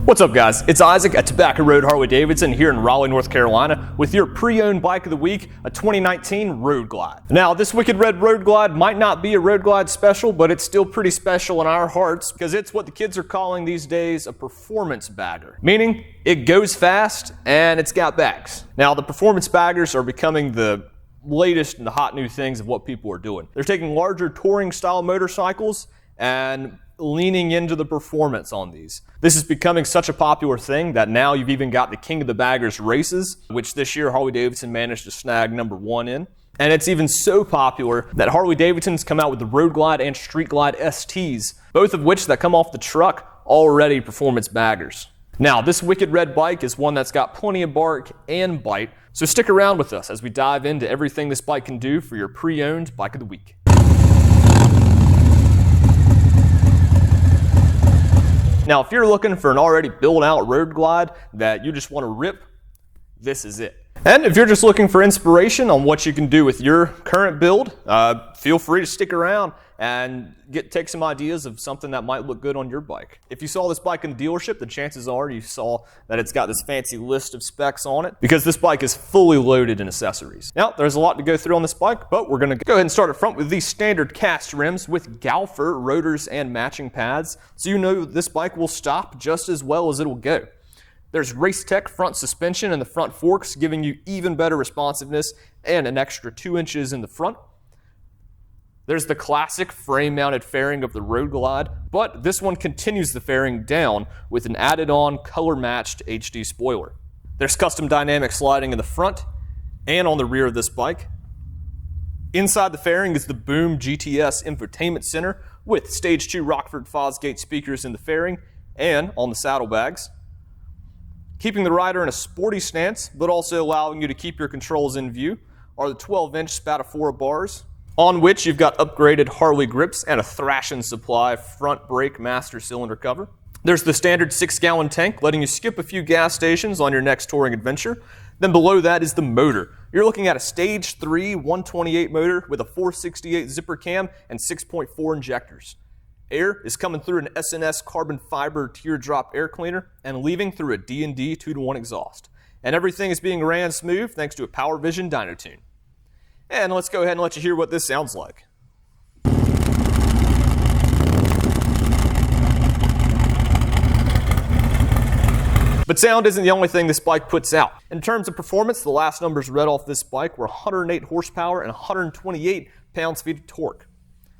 What's up, guys? It's Isaac at Tobacco Road Harley-Davidson here in Raleigh, North Carolina with your pre-owned bike of the week, a 2019 Road Glide. Now, this Wicked Red Road Glide might not be a Road Glide special, but it's still pretty special in our hearts because it's what the kids are calling these days a performance bagger, meaning it goes fast and it's got bags. Now, the performance baggers are becoming the latest and the hot new things of what people are doing. They're taking larger touring style motorcycles and leaning into the performance on these. This is becoming such a popular thing that now you've even got the King of the Baggers races, which this year Harley-Davidson managed to snag #1 in. And it's even so popular that Harley-Davidson's come out with the Road Glide and Street Glide STs, both of which that come off the truck already performance baggers. Now, this Wicked Red bike is one that's got plenty of bark and bite, so stick around with us as we dive into everything this bike can do for your pre-owned bike of the week. Now, if you're looking for an already built out Road Glide that you just want to rip, this is it. And if you're just looking for inspiration on what you can do with your current build, feel free to stick around and take some ideas of something that might look good on your bike. If you saw this bike in the dealership, the chances are you saw that it's got this fancy list of specs on it because this bike is fully loaded in accessories. Now, there's a lot to go through on this bike, but we're going to go ahead and start up front with these standard cast rims with Galfer rotors and matching pads, so you know this bike will stop just as well as it'll go. There's Racetech front suspension in the front forks, giving you even better responsiveness and an extra 2 inches in the front. There's the classic frame-mounted fairing of the Road Glide, but this one continues the fairing down with an added-on color-matched HD spoiler. There's custom dynamic sliding in the front and on the rear of this bike. Inside the fairing is the Boom GTS infotainment center with Stage 2 Rockford Fosgate speakers in the fairing and on the saddlebags, keeping the rider in a sporty stance, but also allowing you to keep your controls in view, are the 12-inch Spatafora bars, on which you've got upgraded Harley grips and a Thrashin' Supply front brake master cylinder cover. There's the standard 6-gallon tank, letting you skip a few gas stations on your next touring adventure. Then below that is the motor. You're looking at a Stage 3 128 motor with a 468 zipper cam and 6.4 injectors. Air is coming through an S&S carbon fiber teardrop air cleaner and leaving through a D&D 2-to-1 exhaust. And everything is being ran smooth thanks to a Power Vision dyno tune. And let's go ahead and let you hear what this sounds like. But sound isn't the only thing this bike puts out. In terms of performance, the last numbers read off this bike were 108 horsepower and 128 pounds-feet of torque.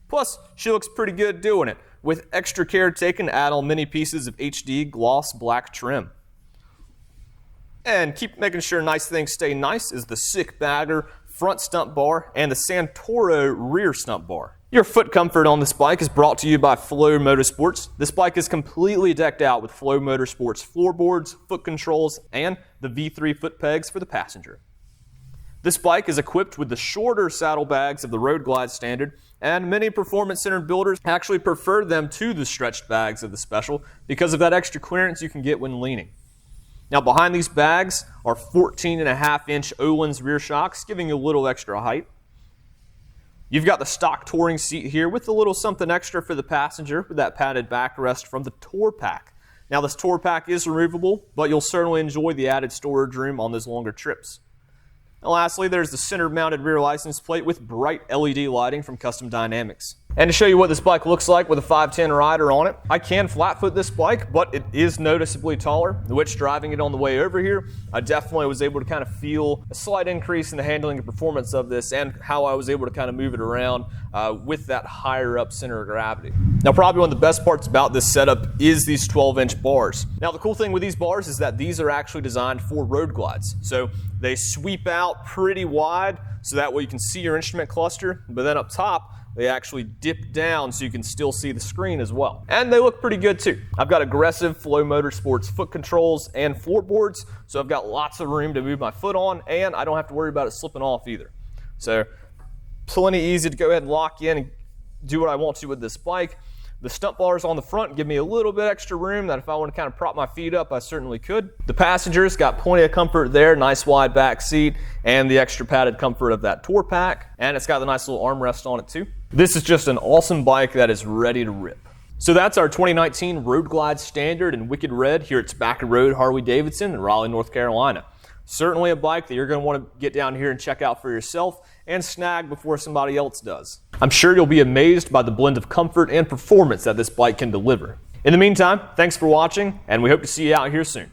Plus, she looks pretty good doing it, with extra care taken to add on many pieces of HD gloss black trim. And keep making sure nice things stay nice is the Sick Bagger front stump bar and the Santoro rear stump bar. Your foot comfort on this bike is brought to you by Flow Motorsports. This bike is completely decked out with Flow Motorsports floorboards, foot controls, and the V3 foot pegs for the passenger. This bike is equipped with the shorter saddlebags of the Road Glide standard, and many performance-centered builders actually prefer them to the stretched bags of the Special because of that extra clearance you can get when leaning. Now, behind these bags are 14.5-inch Öhlins rear shocks, giving you a little extra height. You've got the stock touring seat here with a little something extra for the passenger with that padded backrest from the Tour Pack. Now, this Tour Pack is removable, but you'll certainly enjoy the added storage room on those longer trips. And lastly, there's the center-mounted rear license plate with bright LED lighting from Custom Dynamics. And to show you what this bike looks like with a 510 rider on it, I can flat-foot this bike, but it is noticeably taller, which driving it on the way over here, I definitely was able to kind of feel a slight increase in the handling and performance of this and how I was able to kind of move it around with that higher up center of gravity. Now, probably one of the best parts about this setup is these 12-inch bars. Now, the cool thing with these bars is that these are actually designed for Road Glides. So they sweep out pretty wide so that way you can see your instrument cluster, but then up top, they actually dip down so you can still see the screen as well. And they look pretty good too. I've got aggressive Flow Motorsports foot controls and floorboards, so I've got lots of room to move my foot on, and I don't have to worry about it slipping off either. So plenty easy to go ahead and lock in and do what I want to with this bike. The stump bars on the front give me a little bit extra room that if I want to kind of prop my feet up, I certainly could. The passenger's got plenty of comfort there, nice wide back seat, and the extra padded comfort of that Tour Pack, and it's got the nice little armrest on it too. This is just an awesome bike that is ready to rip. So that's our 2019 Road Glide Standard in Wicked Red here at BAGGER Road Harley-Davidson in Raleigh, North Carolina. Certainly a bike that you're going to want to get down here and check out for yourself and snag before somebody else does. I'm sure you'll be amazed by the blend of comfort and performance that this bike can deliver. In the meantime, thanks for watching, and we hope to see you out here soon.